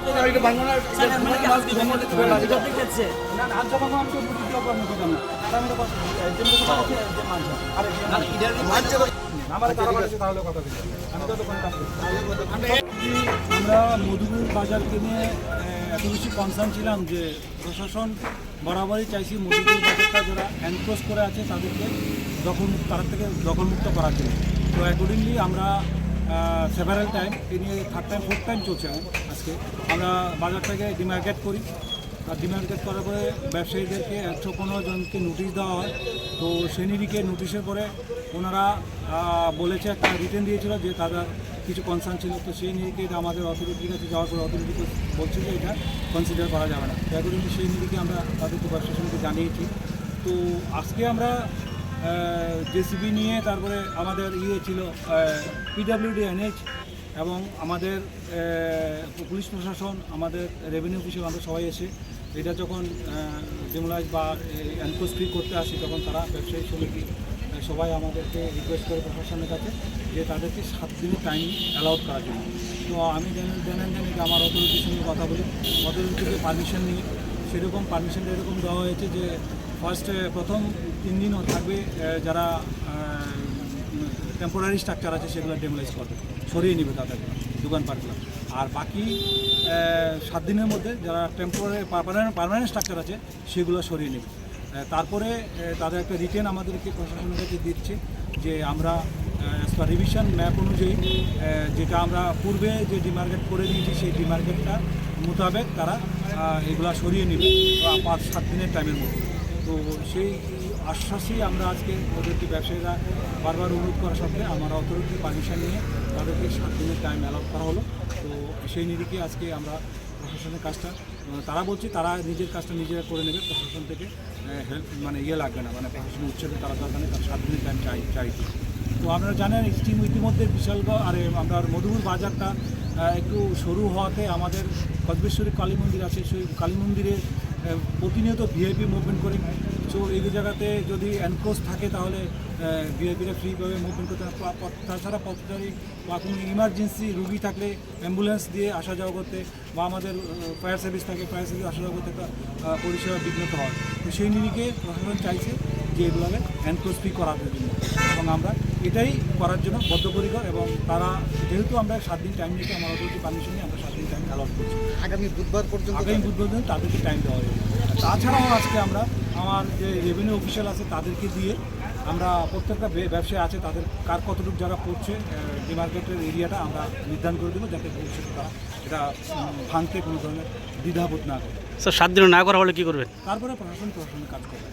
আমরা মধুপুর বাজারকে নিয়ে এত বেশি কনসার্ন ছিলাম যে প্রশাসন বরাবরই চাইছি মধুপুর বাজারটা যারা এনক্রোচ করে আছে তাদেরকে তার থেকে দখলমুক্ত করার জন্য। তো অ্যাকর্ডিংলি আমরা সেভারাল টাইম এ নিয়ে ফোর্থ টাইম চলছে আজকে আমরা বাজারটাকে ডিমার্কেট করি। আর ডিমার্কেট করার পরে ব্যবসায়ীদেরকে 115 জনকে নোটিশ দেওয়া হয়। তো সেই নিরিখে নোটিশের পরে ওনারা বলেছে, একটা রিটেন দিয়েছিল যে তাদের কিছু কনসার্ন ছিল। তো সেই নিরিখে এটা আমাদের অথরিটির কাছে যাওয়ার পরে অথরিটি বলছে যে এটা কনসিডার করা যাবে না। অ্যাকর্ডিংলি সেই নিরিখে আমরা তাদেরকে প্রশাসনকে জানিয়েছি। তো আজকে আমরা জেসিবি নিয়ে তারপরে আমাদের ছিল পিডাব্লিউডি এনএইচ এবং আমাদের পুলিশ প্রশাসন, আমাদের রেভিনিউ অফিসার, আমরা সবাই এসে এটা যখন ডিমোলাইজ বা এনক্রোচ ফ্রি করতে আসি তখন তারা ব্যবসায়ী সমিতি সবাই আমাদেরকে রিকোয়েস্ট করে প্রশাসনের কাছে যে তাদেরকে 7 দিনের টাইম অ্যালাউড করার জন্য। তো আমি জানেন যে আমার অথরিটির সঙ্গে কথা বলি, অথরিটি থেকে পারমিশন নিই। সেরকম পারমিশনটা এরকম দেওয়া হয়েছে যে প্রথম 3 দিনও থাকবে যারা টেম্পোরারি স্ট্রাকচার আছে সেগুলো ডেমোলাইজ করবে, সরিয়ে নেবে তাদেরকে দোকানপাটগুলো। আর বাকি 7 দিনের মধ্যে যারা পার্মানেন্ট স্ট্রাকচার আছে সেগুলো সরিয়ে নেবে। তারপরে তাদের একটা রিটেন আমাদেরকে প্রশাসনের কাছে দিচ্ছে যে আমরা রিভিশন ম্যাপ অনুযায়ী যেটা আমরা পূর্বে যে ডিমার্কেট করে দিয়েছি সেই ডিমার্কেটটা মোতাবেক তারা এগুলো সরিয়ে নেবে 5-7 দিনের টাইমের মধ্যে। তো সেই আশ্বাসেই আমরা আজকে ওদেরকে ব্যবসায়ীরা বারবার অনুরোধ করা সত্ত্বে আমরা অথরিটির পারমিশন নিয়ে তাদেরকে 7 দিনের টাইম অ্যালাউ করা হলো। তো সেই নিরিখে আজকে আমরা প্রশাসনের কাজটা, তারা বলছে তারা নিজের কাজটা নিজেরা করে নেবে, প্রশাসন থেকে হেল্প লাগবে না, প্রশাসনের উচ্ছেদে তারা দরকার নেই, তারা 7 দিনের টাইম চাইছে। তো আপনারা জানেন ইতিমধ্যে বিশালগড় আর আমরা মধুপুর বাজারটা একটু সরু হওয়াতে আমাদের কসবেশ্বরী কালী মন্দির আছে, সেই কালী মন্দিরে প্রতিনিয়ত ভিআইপি মুভমেন্ট করি। সো এই জায়গাতে যদি এনক্রোচ থাকে তাহলে ভিআইপিরা ফ্রিভাবে মুভমেন্ট করতে। তাছাড়া পথচারী বা কোনো ইমার্জেন্সি রুগী থাকলে অ্যাম্বুলেন্স দিয়ে আসা যাওয়া করতে, বা আমাদের ফায়ার সার্ভিস থাকে, ফায়ার সার্ভিস আসা যাওয়া করতে একটা পরিষেবা বিঘ্নত হয়। তো সেই নিরিখে প্রশাসন চাইছে যে এগুলোকে এনক্রোচ ফ্রি করার জন্য, এবং আমরা এটাই করার জন্য বদ্ধপরিকর। এবং তারা যেহেতু আমরা 7 দিন টাইম নিতে আমার অথরিটি পারমিশন নিয়ে আমরা 7 দিন টাইম অ্যালট করছি। আগামী বুধবার পর্যন্ত তাদেরকে টাইম দেওয়া হবে। তাছাড়াও আজকে আমরা আমার যে রেভিনিউ অফিসিয়াল আছে তাদেরকে দিয়ে আমরা প্রত্যেকটা ব্যবসায়ী আছে তাদের কার কতটুকু জায়গা পড়ছে ডিমার্কেটের এরিয়াটা আমরা নির্ধারণ করে দেবো, যাতে ভবিষ্যতে তারা এটা ভাঙতে কোনো ধরনের দ্বিধাবোধ না করে। স্যার 7 দিন না করা হলে কী করবেন? তারপরে প্রশাসনের কাজ করবে।